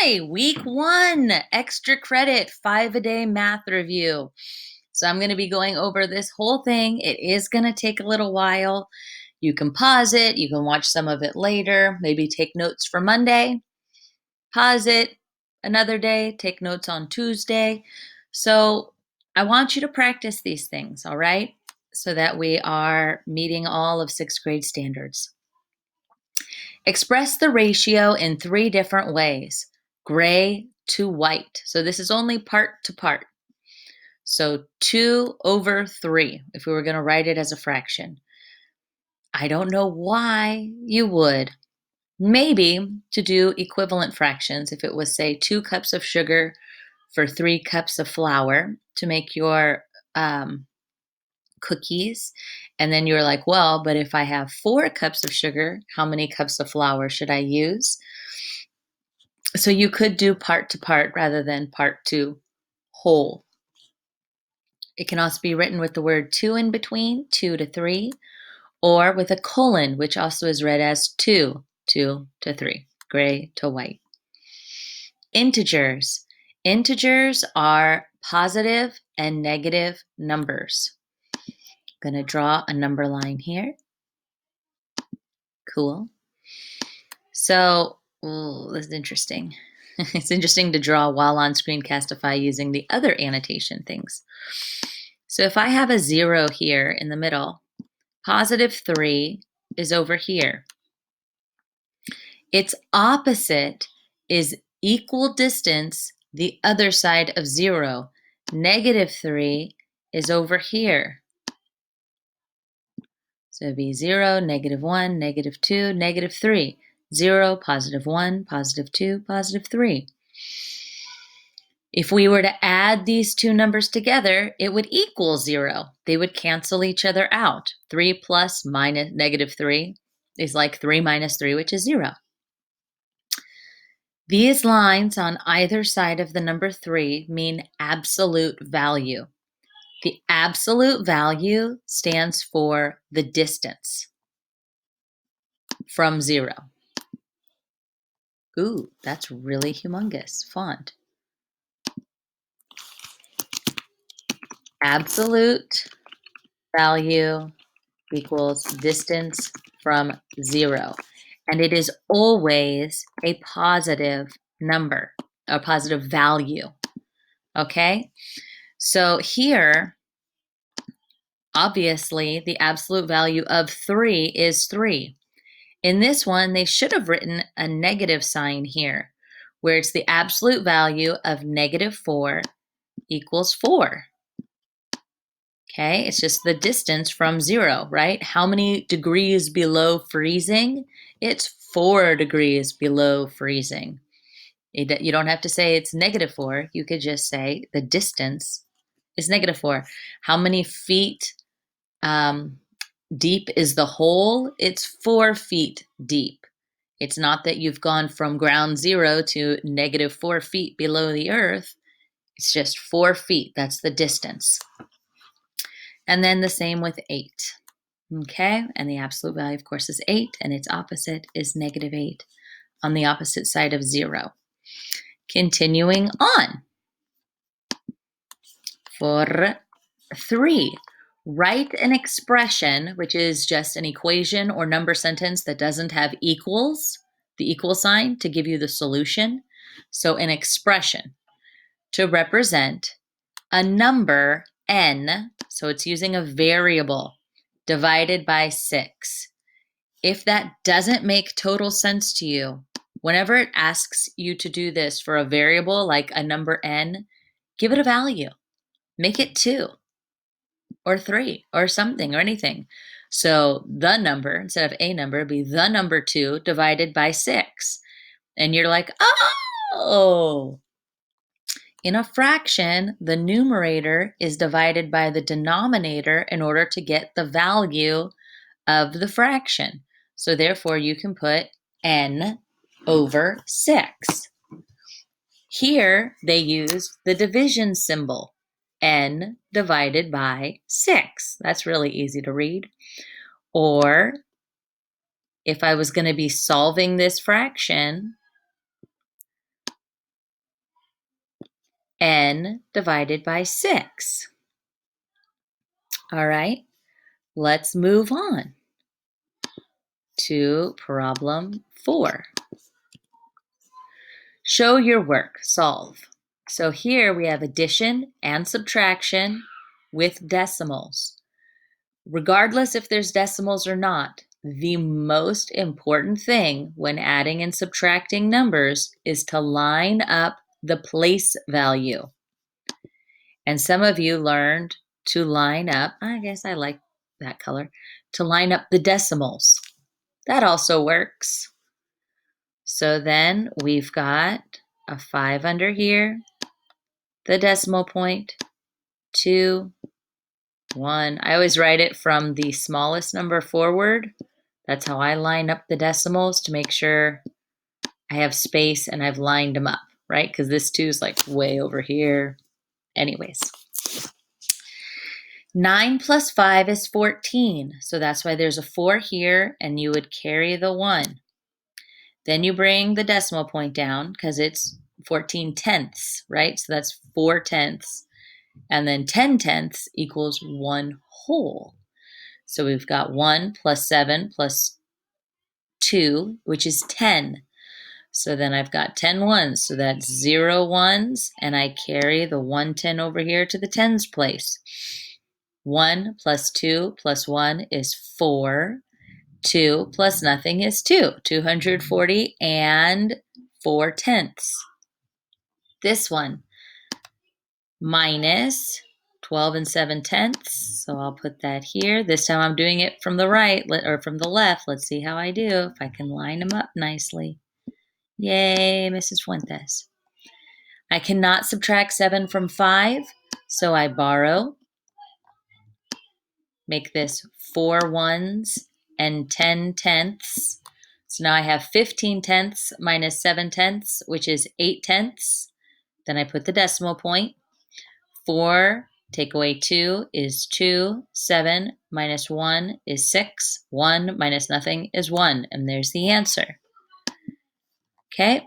Hi, week 1, extra credit, 5-a-day math review. So I'm going to be going over this whole thing. It is going to take a little while. You can pause it, you can watch some of it later, maybe take notes for Monday, pause it another day, take notes on Tuesday. So I want you to practice these things, all right? So that we are meeting all of 6th grade standards. Express the ratio in 3 different ways: gray to white. So this is only part to part. So 2/3, if we were going to write it as a fraction. I don't know why you would. Maybe to do equivalent fractions, if it was, say, 2 cups of sugar for 3 cups of flour to make your cookies. And then you're like, well, but if I have 4 cups of sugar, how many cups of flour should I use? So you could do part to part rather than part to whole. It can also be written with the word 2 in between, 2 to 3, or with a colon, which also is read as 2 to 3, gray to white. Integers. Integers are positive and negative numbers. I'm going to draw a number line here. Cool. So, this is interesting. It's interesting to draw while on Screencastify using the other annotation things. So if I have a 0 here in the middle, positive 3 is over here. Its opposite is equal distance the other side of 0. Negative 3 is over here. So it'd be 0, -1, -2, -3. 0, +1, +2, +3. If we were to add these two numbers together, it would equal 0. They would cancel each other out. 3 plus minus -3 is like 3 minus 3, which is 0. These lines on either side of the number 3 mean absolute value. The absolute value stands for the distance from 0. Ooh, that's really humongous font. Absolute value equals distance from 0. And it is always a positive number, a positive value. Okay? So here, obviously, the absolute value of 3 is 3. In this one, they should have written a negative sign here, where it's the absolute value of -4 equals 4. Okay, it's just the distance from 0, right? How many degrees below freezing? It's 4 degrees below freezing. You don't have to say it's -4. You could just say the distance is -4. How many feet deep is the hole? It's 4 feet deep. It's not that you've gone from ground zero to -4 feet below the earth. It's just 4 feet. That's the distance. And then the same with 8. Okay, and the absolute value, of course, is 8, and its opposite is -8 on the opposite side of 0. Continuing on. For 3, write an expression, which is just an equation or number sentence that doesn't have equals, the equal sign, to give you the solution. So an expression to represent a number n, so it's using a variable, divided by 6. If that doesn't make total sense to you, whenever it asks you to do this for a variable like a number n, give it a value. Make it 2 or 3 or something or anything. So the number, instead of a number, be the number 2 divided by 6. And you're like, oh, in a fraction, the numerator is divided by the denominator in order to get the value of the fraction. So therefore, you can put n over 6. Here, they use the division symbol, n divided by 6. That's really easy to read. Or, if I was going to be solving this fraction, n divided by 6. All right, let's move on to problem 4. Show your work, solve. So here we have addition and subtraction with decimals. Regardless if there's decimals or not, the most important thing when adding and subtracting numbers is to line up the place value. And some of you learned to line up, I guess I like that color, to line up the decimals. That also works. So then we've got a 5 under here, the decimal point, 2, 1. I always write it from the smallest number forward. That's how I line up the decimals to make sure I have space and I've lined them up, right? Because this 2 is like way over here. Anyways. 9 plus 5 is 14. So that's why there's a 4 here, and you would carry the 1. Then you bring the decimal point down because it's 14 tenths, right? So that's 4 tenths. And then 10 tenths equals 1 whole. So we've got 1 plus 7 plus 2, which is 10. So then I've got 10 ones. So that's 0 ones. And I carry the 1 10 over here to the tens place. 1 plus 2 plus 1 is 4. 2 plus nothing is 2. 240 and 4 tenths. This one, minus 12 and 7 tenths. So I'll put that here. This time I'm doing it from the right or from the left. Let's see how I do, if I can line them up nicely. Yay, Mrs. Fuentes. I cannot subtract 7 from 5, so I borrow. Make this 4 ones and 10 tenths. So now I have 15 tenths minus 7 tenths, which is 8 tenths. Then I put the decimal point. 4 take away 2 is 2. 7 minus 1 is 6. 1 minus nothing is 1. And there's the answer. Okay.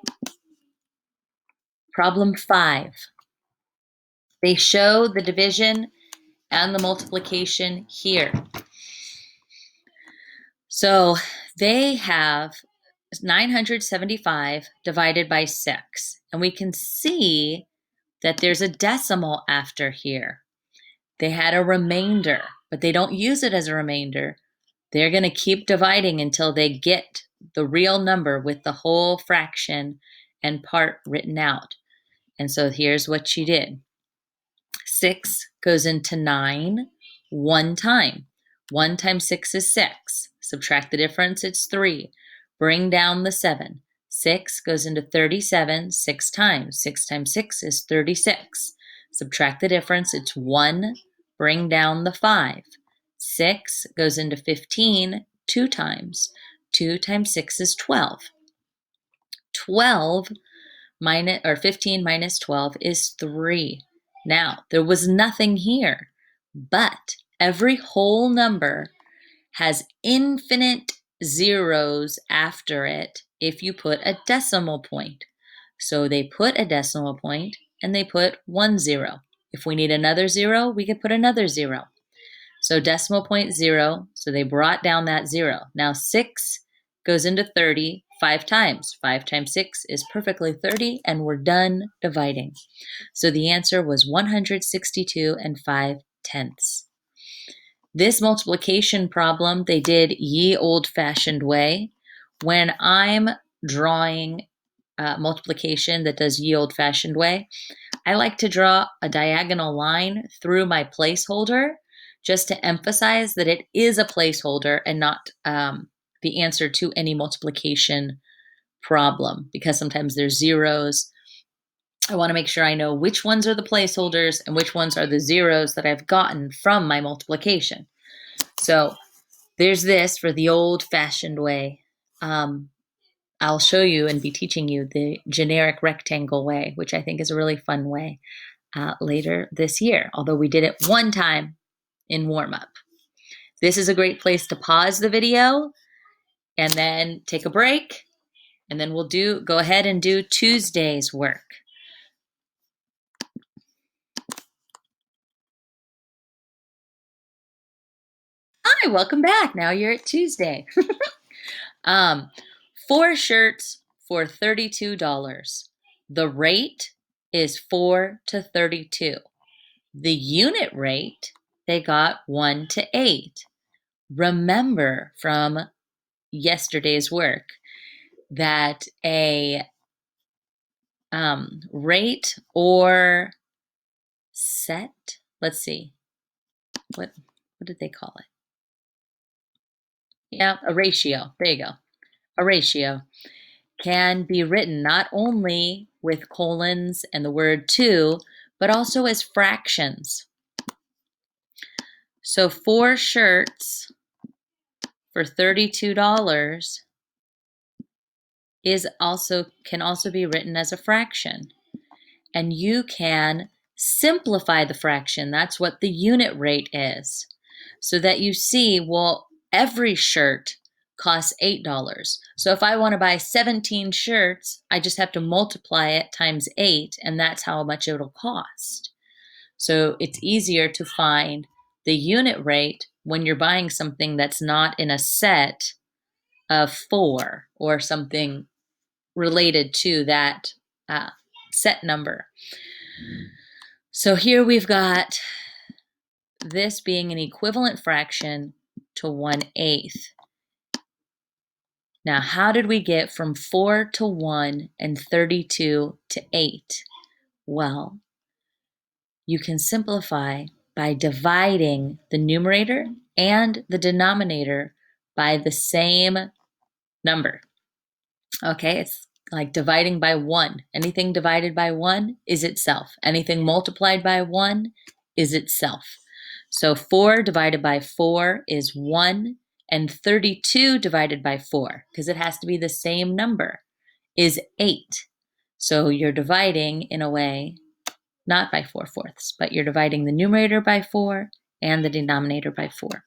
Problem 5. They show the division and the multiplication here. So they have 975 divided by 6. And we can see that there's a decimal after here. They had a remainder, but they don't use it as a remainder. They're going to keep dividing until they get the real number with the whole fraction and part written out. And so here's what she did. 6 goes into 9 one time. 1 times 6 is 6. Subtract the difference, it's 3. Bring down the 7. 6 goes into 37 6 times. 6 times 6 is 36. Subtract the difference, it's 1. Bring down the 5. 6 goes into 15 2 times. 2 times 6 is 12. 15 minus 12 is 3. Now, there was nothing here, but every whole number has infinite zeros after it if you put a decimal point. So they put a decimal point and they put 1 0. If we need another 0, we could put another 0. So decimal point 0, so they brought down that 0. Now 6 goes into 30 5 times. 5 times 6 is perfectly 30, and we're done dividing. So the answer was 162 and 5 tenths. This multiplication problem, they did ye old-fashioned way. When I'm drawing multiplication that does ye old-fashioned way, I like to draw a diagonal line through my placeholder just to emphasize that it is a placeholder and not the answer to any multiplication problem, because sometimes there's zeros. I want to make sure I know which ones are the placeholders and which ones are the zeros that I've gotten from my multiplication. So there's this for the old-fashioned way. I'll show you and be teaching you the generic rectangle way, which I think is a really fun way later this year, although we did it one time in warm-up. This is a great place to pause the video and then take a break, and then we'll go ahead and do Tuesday's work. Hi, welcome back. Now you're at Tuesday. 4 shirts for $32. The rate is 4 to 32. The unit rate, they got 1 to 8. Remember from yesterday's work that a rate or set, let's see, what did they call it? Yeah, a ratio. There you go. A ratio can be written not only with colons and the word to, but also as fractions. So 4 shirts for $32 can also be written as a fraction. And you can simplify the fraction. That's what the unit rate is. So that you see, well, every shirt costs $8. So if I want to buy 17 shirts, I just have to multiply it times 8, and that's how much it'll cost. So it's easier to find the unit rate when you're buying something that's not in a set of 4 or something related to that set number. So here we've got this being an equivalent fraction to 1/8. Now, how did we get from 4 to 1 and 32 to 8? Well, you can simplify by dividing the numerator and the denominator by the same number. Okay, it's like dividing by 1. Anything divided by 1 is itself. Anything multiplied by 1 is itself. So 4 divided by 4 is 1, and 32 divided by 4, because it has to be the same number, is 8. So you're dividing in a way, not by 4/4, but you're dividing the numerator by 4 and the denominator by 4.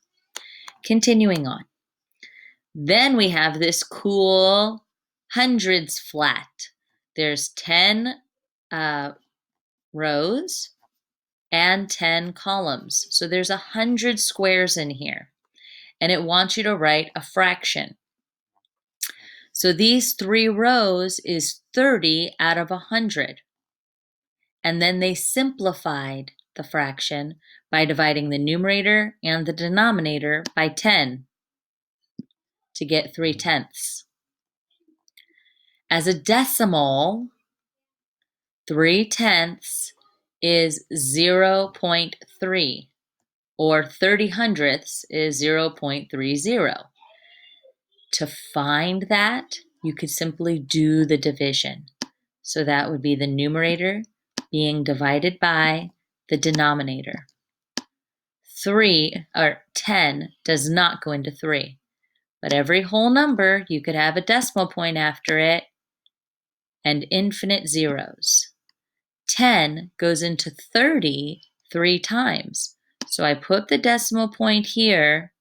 Continuing on. Then we have this cool hundreds flat. There's 10 rows and 10 columns. So there's 100 squares in here. And it wants you to write a fraction. So these 3 rows is 30 out of 100. And then they simplified the fraction by dividing the numerator and the denominator by 10 to get 3/10. As a decimal, 3/10 is 0.3, or 30/100 is 0.30. To find that, you could simply do the division. So that would be the numerator being divided by the denominator. 10 does not go into 3, but every whole number, you could have a decimal point after it and infinite zeros. 10 goes into 30 3 times. So I put the decimal point here,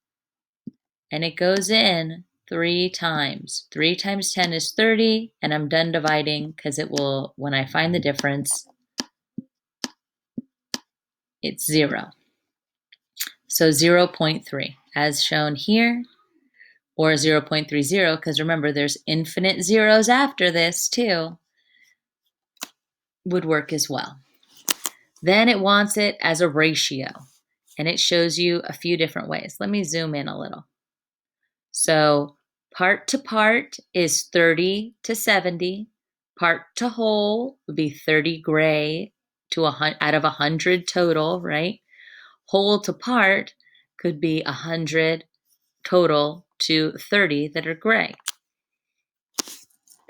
and it goes in 3 times. 3 times 10 is 30, and I'm done dividing because it will, when I find the difference, it's 0. So 0.3, as shown here, or 0.30, because remember, there's infinite zeros after this too, would work as well. Then it wants it as a ratio, and it shows you a few different ways. Let me zoom in a little. So part to part is 30 to 70. Part to whole would be 30 gray to out of 100 total, right? Whole to part could be 100 total to 30 that are gray.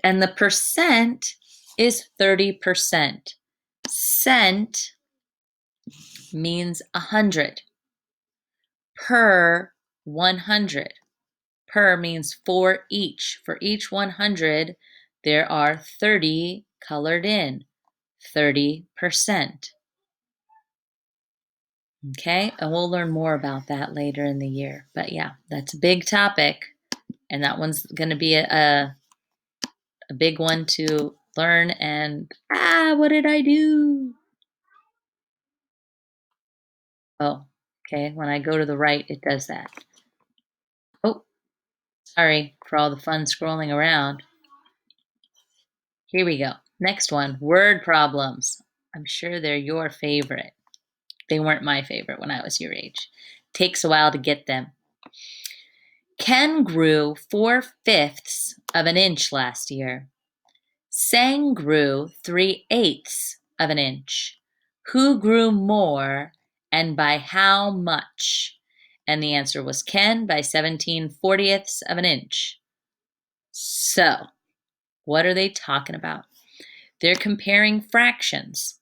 And the percent is 30%. Cent means 100. Per 100. Per means for each. For each 100, there are 30 colored in. 30%. Okay, and we'll learn more about that later in the year. But yeah, that's a big topic, and that one's going to be a big one to learn. And what did I do? Oh, okay, when I go to the right, it does that. Sorry for all the fun scrolling around. Here we go. Next one, word problems. I'm sure they're your favorite. They weren't my favorite when I was your age. Takes a while to get them. Ken grew 4/5 of an inch last year. Sang grew 3/8 of an inch. Who grew more and by how much? And the answer was Ken by 17/40 of an inch. So, what are they talking about? They're comparing fractions.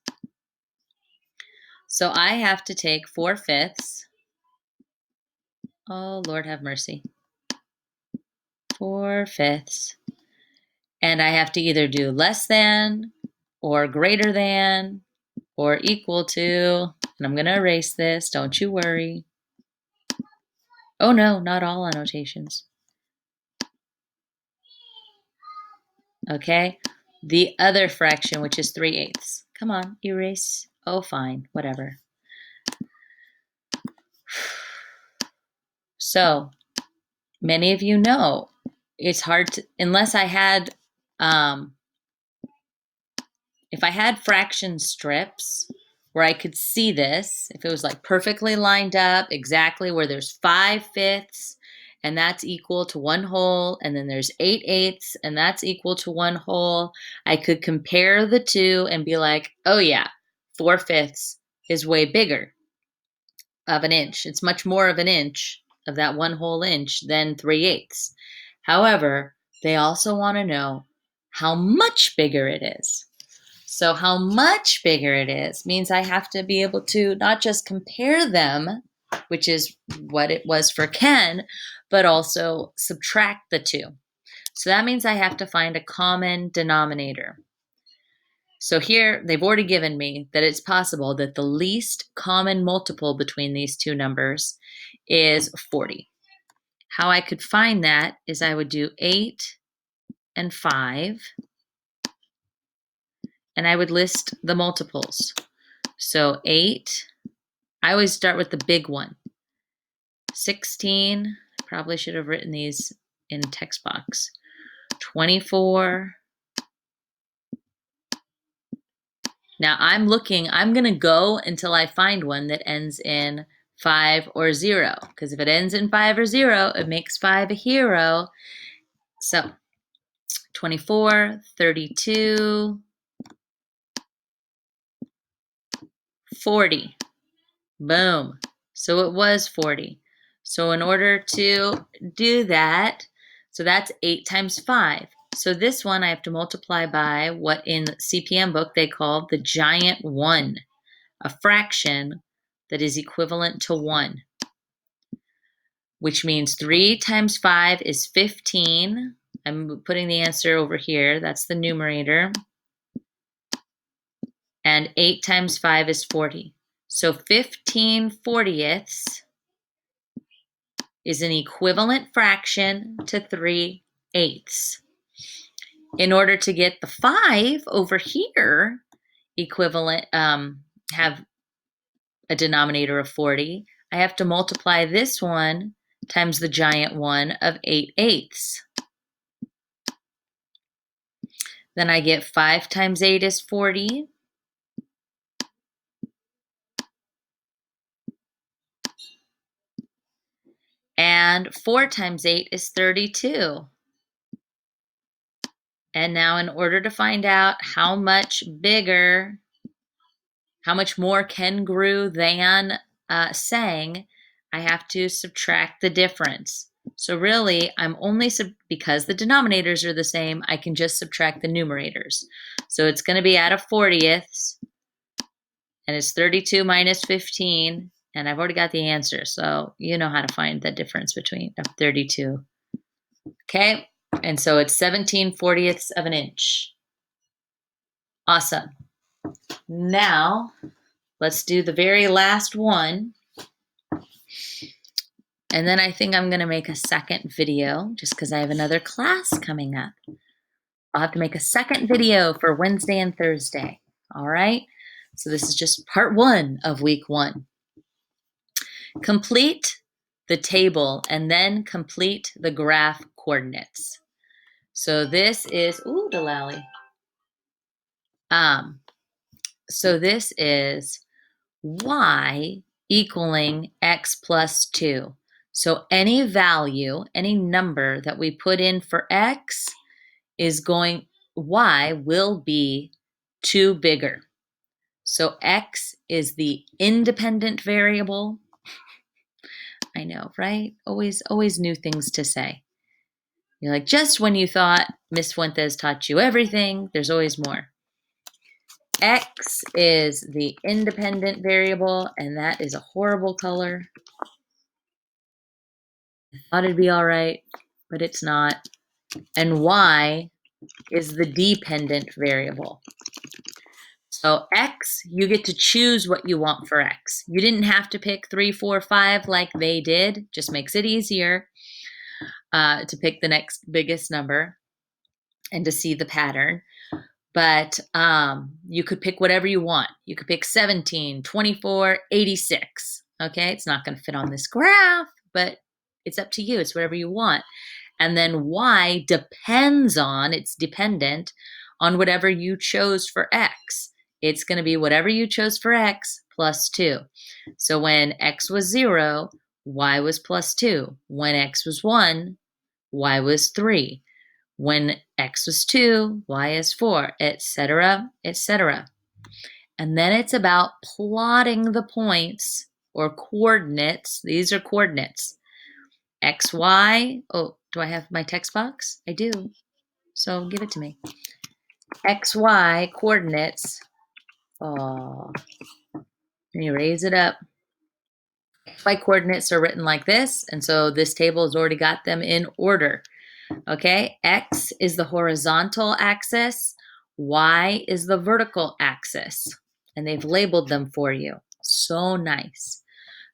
So I have to take 4/5. Oh, Lord have mercy. 4/5. And I have to either do less than or greater than or equal to. And I'm going to erase this. Don't you worry. Oh, no, not all annotations. Okay. The other fraction, which is 3/8. Come on, erase. Oh, fine. Whatever. So, many of you know it's hard to, unless I had, if I had fraction strips where I could see this, if it was like perfectly lined up exactly where there's 5/5 and that's equal to 1 whole, and then there's 8/8 and that's equal to 1 whole, I could compare the two and be like, oh yeah, 4/5 is way bigger of an inch. It's much more of an inch of that 1 whole inch than 3/8. However, they also want to know how much bigger it is. So how much bigger it is means I have to be able to not just compare them, which is what it was for Ken, but also subtract the two. So that means I have to find a common denominator. So here they've already given me that it's possible that the least common multiple between these two numbers is 40. How I could find that is I would do 8 and 5, and I would list the multiples. So 8, I always start with the big one. 16, probably should have written these in text box. 24. Now I'm going to go until I find one that ends in 5 or 0, because if it ends in 5 or 0, it makes 5 a hero. So 24, 32, 40. Boom. So it was 40. So in order to do that, so that's 8 times 5. So this one I have to multiply by what in CPM book they call the giant 1, a fraction that is equivalent to 1, which means 3 times 5 is 15. I'm putting the answer over here. That's the numerator. And 8 times 5 is 40. So 15/40 is an equivalent fraction to 3/8. In order to get the 5 over here equivalent, have a denominator of 40, I have to multiply this one times the giant 1 of 8/8. Then I get 5 times 8 is 40. And 4 times 8 is 32. And now in order to find out how much bigger, how much more Ken grew than sang, I have to subtract the difference. So really, I'm only, because the denominators are the same, I can just subtract the numerators. So it's going to be out of 40ths, and it's 32 minus 15, and I've already got the answer, so you know how to find the difference between 32. Okay, and so it's 17/40 of an inch. Awesome. Now, let's do the very last one. And then I think I'm going to make a second video just because I have another class coming up. I'll have to make a second video for Wednesday and Thursday. All right? So this is just part 1 of week 1. Complete the table and then complete the graph coordinates. So this is, ooh, Delali. So this is y equaling x plus 2. So any value, any number that we put in for x is going, y will be 2 bigger. So x is the independent variable. I know, right? Always new things to say. You're like, just when you thought Miss Fuentes taught you everything, there's always more. X is the independent variable, and that is a horrible color. I thought it'd be all right, but it's not. And Y is the dependent variable. So X, you get to choose what you want for X. You didn't have to pick 3, 4, 5 like they did. Just makes it easier to pick the next biggest number and to see the pattern. But you could pick whatever you want. You could pick 17, 24, 86. Okay, it's not going to fit on this graph, but it's up to you. It's whatever you want. And then Y depends on, it's dependent on whatever you chose for X. It's going to be whatever you chose for X plus 2. So when X was 0, Y was plus 2. When X was 1, Y was 3. When X was 2, Y is 4, etc., etc. And then it's about plotting the points or coordinates. These are coordinates. X, Y. Oh, do I have my text box? I do. So give it to me. X, Y coordinates. Oh, let me raise it up. Y coordinates are written like this, and so this table has already got them in order. Okay, X is the horizontal axis, Y is the vertical axis, and they've labeled them for you. So nice.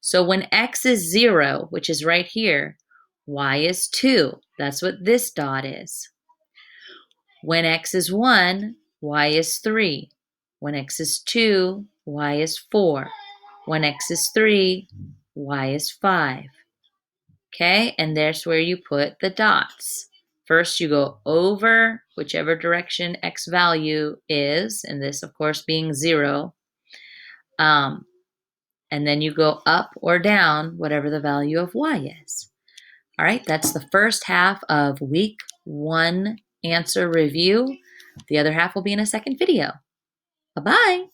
So when X is 0, which is right here, Y is 2. That's what this dot is. When X is 1, Y is 3. When X is 2, Y is 4. When X is 3, Y is 5. Okay, and there's where you put the dots. First, you go over whichever direction X value is, and this, of course, being 0. And then you go up or down whatever the value of Y is. All right, that's the first half of week 1 answer review. The other half will be in a second video. Bye-bye.